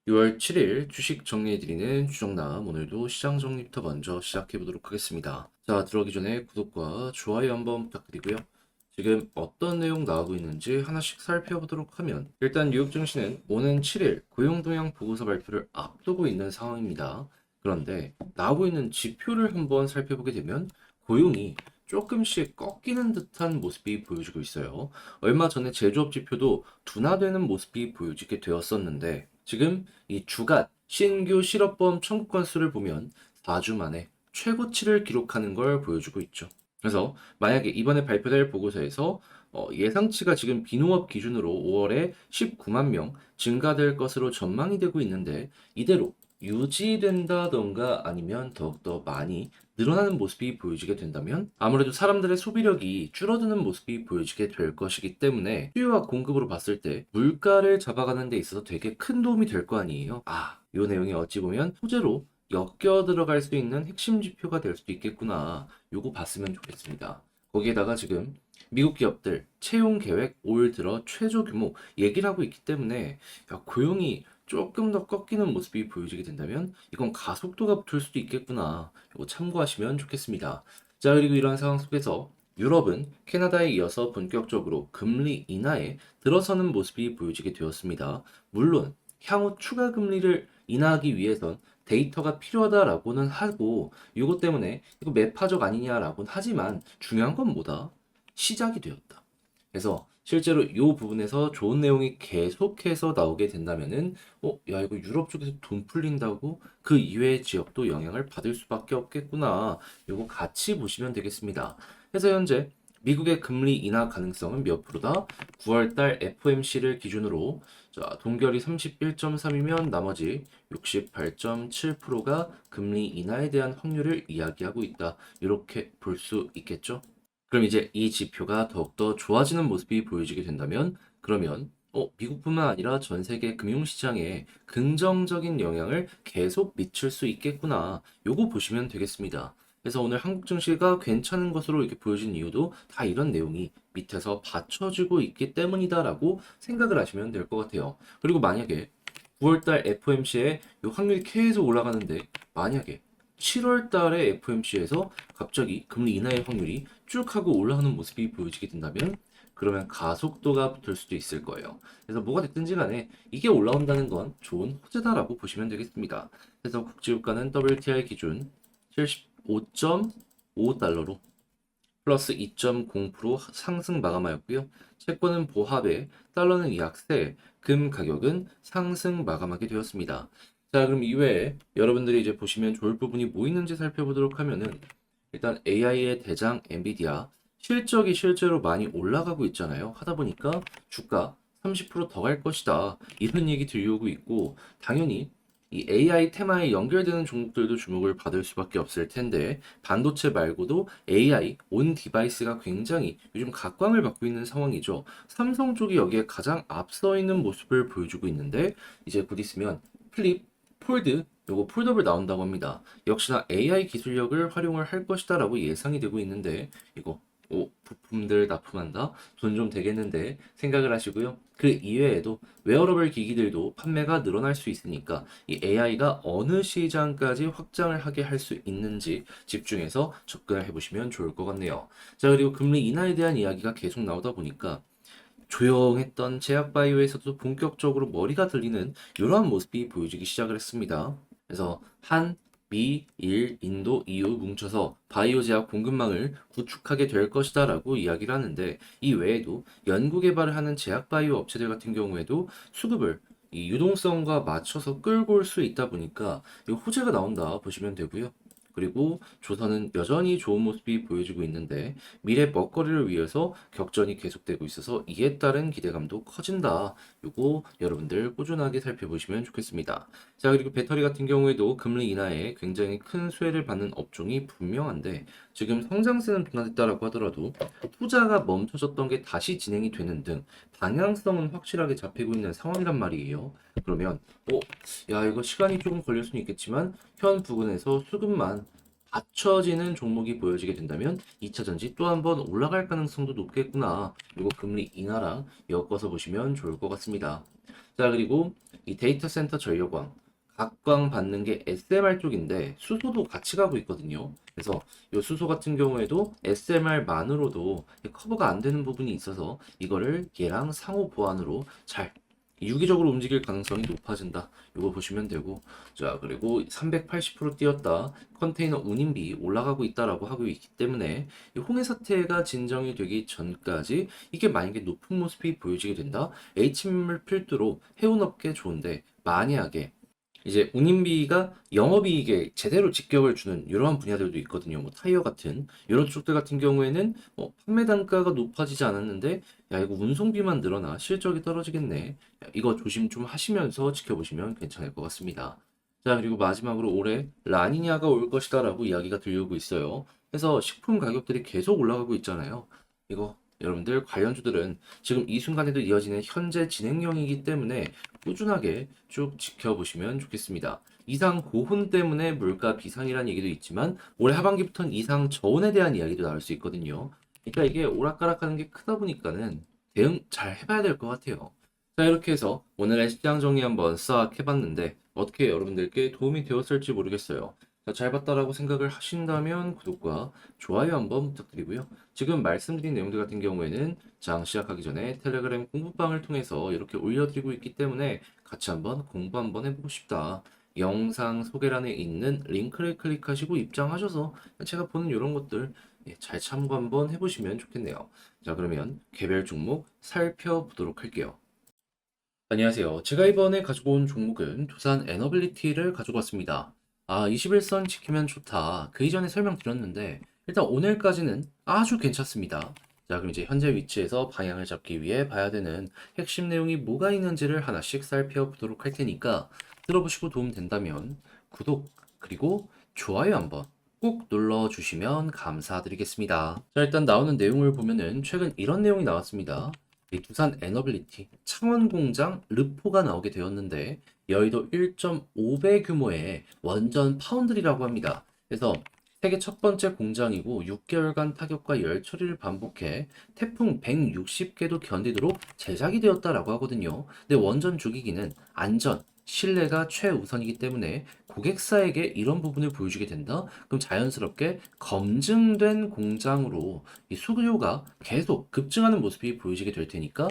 6월 7일 주식 정리해드리는 주정남, 오늘도 시장 정리부터 먼저 시작해보도록 하겠습니다. 자, 들어가기 전에 구독과 좋아요 한번 부탁드리고요. 지금 어떤 내용 나오고 있는지 하나씩 살펴보도록 하면, 일단 뉴욕 증시는 오는 7일 고용동향 보고서 발표를 앞두고 있는 상황입니다. 그런데 나오고 있는 지표를 한번 살펴보게 되면 고용이 조금씩 꺾이는 듯한 모습이 보여지고 있어요. 얼마 전에 제조업 지표도 둔화되는 모습이 보여지게 되었었는데, 지금 이 주간 신규 실업보험 청구 건수를 보면 4주 만에 최고치를 기록하는 걸 보여주고 있죠. 그래서 만약에 이번에 발표될 보고서에서 예상치가 지금 비농업 기준으로 5월에 19만 명 증가될 것으로 전망이 되고 있는데, 이대로 유지된다던가 아니면 더욱더 많이 늘어나는 모습이 보여지게 된다면 아무래도 사람들의 소비력이 줄어드는 모습이 보여지게 될 것이기 때문에 수요와 공급으로 봤을 때 물가를 잡아가는 데 있어서 되게 큰 도움이 될 거 아니에요. 이 내용이 어찌 보면 소재로 엮여 들어갈 수 있는 핵심 지표가 될 수도 있겠구나. 요거 봤으면 좋겠습니다. 거기에다가 지금 미국 기업들 채용 계획 올 들어 최저 규모 얘기를 하고 있기 때문에, 고용이 조금 더 꺾이는 모습이 보여지게 된다면 이건 가속도가 붙을 수도 있겠구나. 이거 참고하시면 좋겠습니다. 자, 그리고 이러한 상황 속에서 유럽은 캐나다에 이어서 본격적으로 금리 인하에 들어서는 모습이 보여지게 되었습니다. 물론 향후 추가 금리를 인하하기 위해선 데이터가 필요하다라고는 하고, 이것 때문에 이거 매파적 아니냐라고는 하지만 중요한 건 뭐다? 시작이 되었다. 그래서 실제로 이 부분에서 좋은 내용이 계속해서 나오게 된다면은, 야, 이거 유럽 쪽에서 돈 풀린다고 그 이외의 지역도 영향을 받을 수밖에 없겠구나. 이거 같이 보시면 되겠습니다. 그래서 현재 미국의 금리 인하 가능성은 몇 프로다? 9월달 FOMC를 기준으로, 자, 동결이 31.3이면 나머지 68.7%가 금리 인하에 대한 확률을 이야기하고 있다. 이렇게 볼 수 있겠죠? 그럼 이제 이 지표가 더욱더 좋아지는 모습이 보여지게 된다면, 그러면 미국뿐만 아니라 전 세계 금융시장에 긍정적인 영향을 계속 미칠 수 있겠구나. 요거 보시면 되겠습니다. 그래서 오늘 한국 증시가 괜찮은 것으로 이렇게 보여진 이유도 다 이런 내용이 밑에서 받쳐주고 있기 때문이다라고 생각을 하시면 될 것 같아요. 그리고 만약에 9월달 FOMC에 요 확률이 계속 올라가는데, 만약에 7월 달에 FOMC에서 갑자기 금리 인하의 확률이 쭉 하고 올라가는 모습이 보여지게 된다면, 그러면 가속도가 붙을 수도 있을 거예요. 그래서 뭐가 됐든지 간에 이게 올라온다는 건 좋은 호재다라고 보시면 되겠습니다. 그래서 국제유가는 WTI 기준 75.5달러로 플러스 2.0% 상승 마감하였고요. 채권은 보합에 달러는 약세, 금 가격은 상승 마감하게 되었습니다. 자, 그럼 이외에 여러분들이 이제 보시면 좋을 부분이 뭐 있는지 살펴보도록 하면은, 일단 AI의 대장 엔비디아 실적이 실제로 많이 올라가고 있잖아요. 하다 보니까 주가 30%더 갈 것이다, 이런 얘기 들려오고 있고, 당연히 이 AI 테마에 연결되는 종목들도 주목을 받을 수밖에 없을 텐데, 반도체 말고도 AI 온 디바이스가 굉장히 요즘 각광을 받고 있는 상황이죠. 삼성 쪽이 여기에 가장 앞서 있는 모습을 보여주고 있는데, 이제 곧 있으면 플립, 폴드, 요거 폴더블 나온다고 합니다. 역시나 AI 기술력을 활용을 할 것이다라고 예상이 되고 있는데, 이거 부품들 납품한다? 돈 좀 되겠는데 생각을 하시고요. 그 이외에도 웨어러블 기기들도 판매가 늘어날 수 있으니까 이 AI가 어느 시장까지 확장을 하게 할 수 있는지 집중해서 접근을 해보시면 좋을 것 같네요. 자, 그리고 금리 인하에 대한 이야기가 계속 나오다 보니까 조용했던 제약바이오에서도 본격적으로 머리가 들리는 이러한 모습이 보여지기 시작을 했습니다. 그래서 한, 미, 일, 인도, EU 뭉쳐서 바이오 제약 공급망을 구축하게 될 것이다라고 이야기를 하는데, 이 외에도 연구 개발을 하는 제약 바이오 업체들 같은 경우에도 수급을 이 유동성과 맞춰서 끌고 올 수 있다 보니까 이 호재가 나온다 보시면 되고요. 그리고 조선은 여전히 좋은 모습이 보여지고 있는데, 미래 먹거리를 위해서 격전이 계속되고 있어서 이에 따른 기대감도 커진다. 요거 여러분들 꾸준하게 살펴보시면 좋겠습니다. 자, 그리고 배터리 같은 경우에도 금리 인하에 굉장히 큰 수혜를 받는 업종이 분명한데, 지금 성장세는 둔화됐다라고 하더라도 투자가 멈춰졌던 게 다시 진행이 되는 등 방향성은 확실하게 잡히고 있는 상황이란 말이에요. 그러면 야, 이거 시간이 조금 걸릴 수는 있겠지만 현 부근에서 수급만 받쳐지는 종목이 보여지게 된다면 2차 전지 또 한 번 올라갈 가능성도 높겠구나. 그리고 금리 인하랑 엮어서 보시면 좋을 것 같습니다. 자, 그리고 이 데이터 센터 전력광, 각광 받는 게 SMR 쪽인데 수소도 같이 가고 있거든요. 그래서 이 수소 같은 경우에도 SMR만으로도 커버가 안 되는 부분이 있어서 이거를 얘랑 상호 보완으로 잘 유기적으로 움직일 가능성이 높아진다. 이거 보시면 되고, 자, 그리고 380% 뛰었다. 컨테이너 운임비 올라가고 있다라고 하고 있기 때문에 이 홍해 사태가 진정이 되기 전까지 이게 만약에 높은 모습이 보여지게 된다. H물 필두로 해운업계 좋은데 만약에 이제 운임비가 영업이익에 제대로 직격을 주는 이러한 분야들도 있거든요. 뭐 타이어 같은 이런 쪽들 같은 경우에는 판매 단가가 높아지지 않았는데 야 이거 운송비만 늘어나 실적이 떨어지겠네. 야, 이거 조심 좀 하시면서 지켜보시면 괜찮을 것 같습니다. 자, 그리고 마지막으로 올해 라니냐가 올 것이다라고 이야기가 들려오고 있어요. 그래서 식품 가격들이 계속 올라가고 있잖아요. 이거 여러분들 관련주들은 지금 이 순간에도 이어지는 현재 진행형이기 때문에 꾸준하게 쭉 지켜보시면 좋겠습니다. 이상 고혼 때문에 물가 비상이라는 얘기도 있지만 올해 하반기부터는 이상 저온에 대한 이야기도 나올 수 있거든요. 그러니까 이게 오락가락하는 게 크다 보니까는 대응 잘 해봐야 될 것 같아요. 자, 이렇게 해서 오늘의 시장 정리 한번 싹 해봤는데 어떻게 여러분들께 도움이 되었을지 모르겠어요. 자, 잘 봤다라고 생각을 하신다면 구독과 좋아요 한번 부탁드리고요. 지금 말씀드린 내용들 같은 경우에는 장 시작하기 전에 텔레그램 공부방을 통해서 이렇게 올려드리고 있기 때문에 같이 한번 공부 한번 해보고 싶다. 영상 소개란에 있는 링크를 클릭하시고 입장하셔서 제가 보는 이런 것들 잘 참고 한번 해보시면 좋겠네요. 자, 그러면 개별 종목 살펴보도록 할게요. 안녕하세요. 제가 이번에 가지고 온 종목은 두산 에너빌리티를 가지고 왔습니다. 21선 지키면 좋다. 그 이전에 설명드렸는데, 일단 오늘까지는 아주 괜찮습니다. 자, 그럼 이제 현재 위치에서 방향을 잡기 위해 봐야 되는 핵심 내용이 뭐가 있는지를 하나씩 살펴보도록 할 테니까, 들어보시고 도움 된다면, 구독, 그리고 좋아요 한번 꼭 눌러주시면 감사드리겠습니다. 자, 일단 나오는 내용을 보면은 최근 이런 내용이 나왔습니다. 이 두산 에너빌리티 창원 공장 르포가 나오게 되었는데 여의도 1.5배 규모의 원전 파운드리라고 합니다. 그래서 세계 첫 번째 공장이고 6개월간 타격과 열 처리를 반복해 태풍 160개도 견디도록 제작이 되었다라고 하거든요. 근데 원전 주기기는 안전, 신뢰가 최우선이기 때문에 고객사에게 이런 부분을 보여주게 된다? 그럼 자연스럽게 검증된 공장으로 이 수요가 계속 급증하는 모습이 보여지게 될 테니까,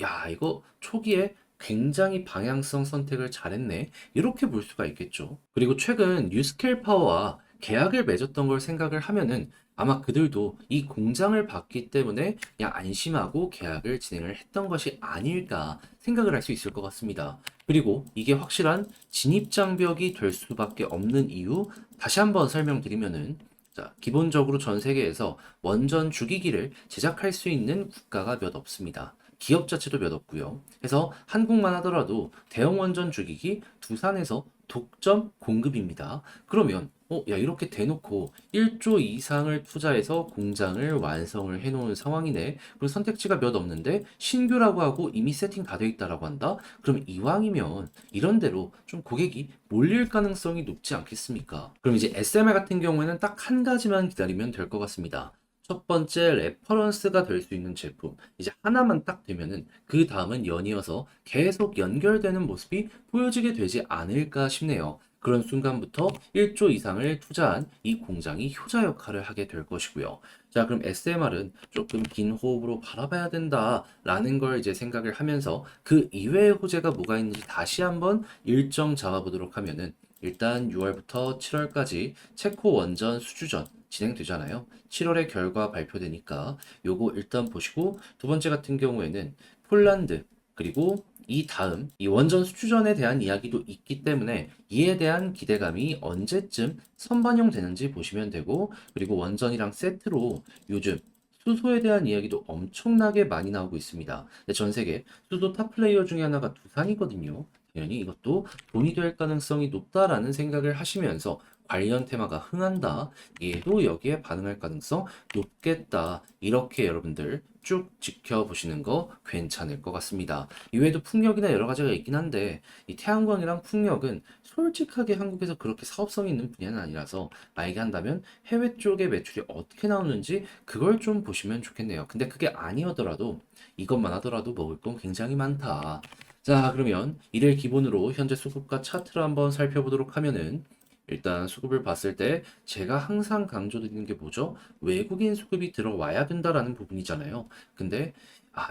야, 이거 초기에 굉장히 방향성 선택을 잘했네. 이렇게 볼 수가 있겠죠. 그리고 최근 뉴스케일 파워와 계약을 맺었던 걸 생각을 하면은 아마 그들도 이 공장을 봤기 때문에 그냥 안심하고 계약을 진행을 했던 것이 아닐까 생각을 할 수 있을 것 같습니다. 그리고 이게 확실한 진입장벽이 될 수밖에 없는 이유, 다시 한번 설명드리면은 자, 기본적으로 전 세계에서 원전 주기기를 제작할 수 있는 국가가 몇 없습니다. 기업 자체도 몇 없고요. 그래서 한국만 하더라도 대형 원전 주기기 두산에서 독점 공급입니다. 그러면 야 이렇게 대놓고 1조 이상을 투자해서 공장을 완성을 해놓은 상황이네. 그리고 선택지가 몇 없는데 신규라고 하고 이미 세팅 다 돼 있다라고 한다. 그럼 이왕이면 이런 대로 좀 고객이 몰릴 가능성이 높지 않겠습니까? 그럼 이제 SMR 같은 경우에는 딱 한 가지만 기다리면 될 것 같습니다. 첫 번째 레퍼런스가 될 수 있는 제품. 이제 하나만 딱 되면은 그 다음은 연이어서 계속 연결되는 모습이 보여지게 되지 않을까 싶네요. 그런 순간부터 1조 이상을 투자한 이 공장이 효자 역할을 하게 될 것이고요. 자, 그럼 SMR은 조금 긴 호흡으로 바라봐야 된다라는 걸 이제 생각을 하면서 그 이외의 호재가 뭐가 있는지 다시 한번 일정 잡아보도록 하면은 일단 6월부터 7월까지 체코 원전 수주전 진행되잖아요. 7월에 결과 발표되니까 요거 일단 보시고 두 번째 같은 경우에는 폴란드 그리고 이 다음 이 원전 수주전에 대한 이야기도 있기 때문에 이에 대한 기대감이 언제쯤 선반영되는지 보시면 되고 그리고 원전이랑 세트로 요즘 수소에 대한 이야기도 엄청나게 많이 나오고 있습니다. 전 세계 수소 탑 플레이어 중에 하나가 두산이거든요. 당연히 이것도 돈이 될 가능성이 높다라는 생각을 하시면서 관련 테마가 흥한다. 얘도 여기에 반응할 가능성 높겠다. 이렇게 여러분들 쭉 지켜보시는 거 괜찮을 것 같습니다. 이외에도 풍력이나 여러 가지가 있긴 한데 이 태양광이랑 풍력은 솔직하게 한국에서 그렇게 사업성이 있는 분야는 아니라서 만약에 한다면 해외 쪽에 매출이 어떻게 나오는지 그걸 좀 보시면 좋겠네요. 근데 그게 아니더라도 이것만 하더라도 먹을 건 굉장히 많다. 자, 그러면 이를 기본으로 현재 수급과 차트를 한번 살펴보도록 하면은 일단 수급을 봤을 때 제가 항상 강조드리는 게 뭐죠? 외국인 수급이 들어와야 된다라는 부분이잖아요. 근데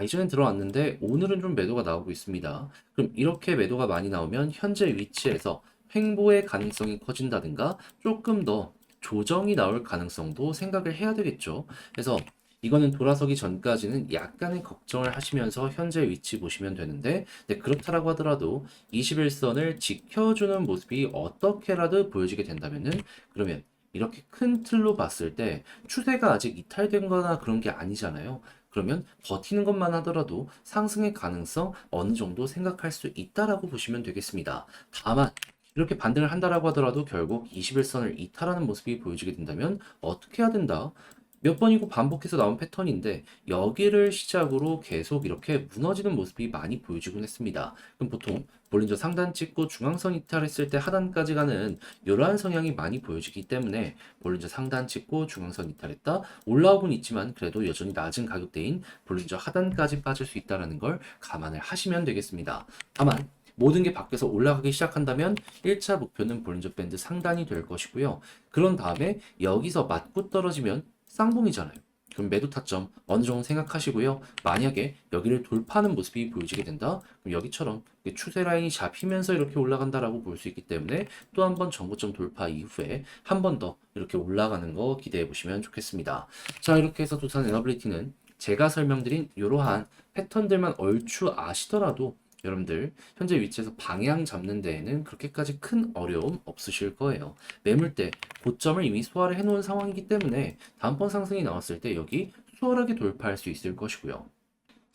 이전엔 들어왔는데 오늘은 좀 매도가 나오고 있습니다. 그럼 이렇게 매도가 많이 나오면 현재 위치에서 횡보의 가능성이 커진다든가 조금 더 조정이 나올 가능성도 생각을 해야 되겠죠. 그래서 이거는 돌아서기 전까지는 약간의 걱정을 하시면서 현재 위치 보시면 되는데, 네, 그렇다라고 하더라도 21선을 지켜주는 모습이 어떻게라도 보여지게 된다면은, 그러면 이렇게 큰 틀로 봤을 때 추세가 아직 이탈된 거나 그런 게 아니잖아요. 그러면 버티는 것만 하더라도 상승의 가능성 어느 정도 생각할 수 있다라고 보시면 되겠습니다. 다만 이렇게 반등을 한다라고 하더라도 결국 21선을 이탈하는 모습이 보여지게 된다면 어떻게 해야 된다? 몇 번이고 반복해서 나온 패턴인데 여기를 시작으로 계속 이렇게 무너지는 모습이 많이 보여지곤 했습니다. 그럼 보통 볼린저 상단 찍고 중앙선 이탈했을 때 하단까지 가는 이러한 성향이 많이 보여지기 때문에 볼린저 상단 찍고 중앙선 이탈했다 올라오곤 있지만 그래도 여전히 낮은 가격대인 볼린저 하단까지 빠질 수 있다는 걸 감안을 하시면 되겠습니다. 다만 모든 게 바뀌어서 올라가기 시작한다면 1차 목표는 볼린저 밴드 상단이 될 것이고요. 그런 다음에 여기서 맞고 떨어지면 쌍봉이잖아요. 그럼 매도 타점 어느 정도 생각하시고요. 만약에 여기를 돌파하는 모습이 보여지게 된다. 그럼 여기처럼 추세 라인이 잡히면서 이렇게 올라간다라고 볼 수 있기 때문에 또 한 번 정고점 돌파 이후에 한 번 더 이렇게 올라가는 거 기대해 보시면 좋겠습니다. 자, 이렇게 해서 두산 에너빌리티는 제가 설명드린 이러한 패턴들만 얼추 아시더라도 여러분들 현재 위치에서 방향 잡는 데에는 그렇게까지 큰 어려움 없으실 거예요. 매물대 고점을 이미 소화를 해놓은 상황이기 때문에 다음번 상승이 나왔을 때 여기 수월하게 돌파할 수 있을 것이고요.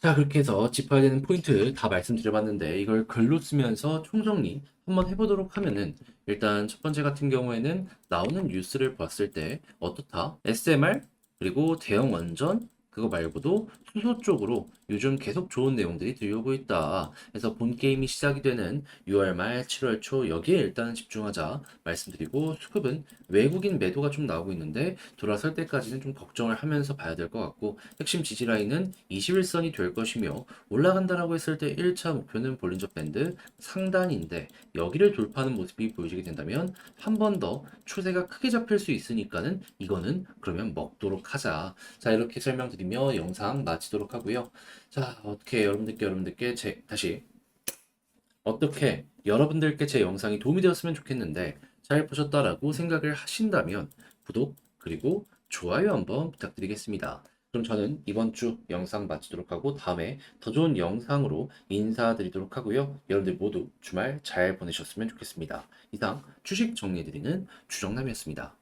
자, 그렇게 해서 짚어야 되는 포인트 다 말씀드려봤는데 이걸 글로 쓰면서 총정리 한번 해보도록 하면은 일단 첫 번째 같은 경우에는 나오는 뉴스를 봤을 때 어떻다? SMR 그리고 대형 원전 그거 말고도 수소 쪽으로 요즘 계속 좋은 내용들이 들려오고 있다. 그래서 본 게임이 시작이 되는 6월 말 7월 초 여기에 일단은 집중하자 말씀드리고 수급은 외국인 매도가 좀 나오고 있는데 돌아설 때까지는 좀 걱정을 하면서 봐야 될 것 같고 핵심 지지 라인은 21선이 될 것이며 올라간다라고 했을 때 1차 목표는 볼린저 밴드 상단인데 여기를 돌파하는 모습이 보여지게 된다면 한 번 더 추세가 크게 잡힐 수 있으니까는 이거는 그러면 먹도록 하자. 자, 이렇게 설명드리며 영상 마치도록 하고요. 자, 어떻게 여러분들께 제 영상이 도움이 되었으면 좋겠는데 잘 보셨다라고 생각을 하신다면 구독 그리고 좋아요 한번 부탁드리겠습니다. 그럼 저는 이번 주 영상 마치도록 하고 다음에 더 좋은 영상으로 인사드리도록 하고요. 여러분들 모두 주말 잘 보내셨으면 좋겠습니다. 이상 주식 정리해드리는 주정남이었습니다.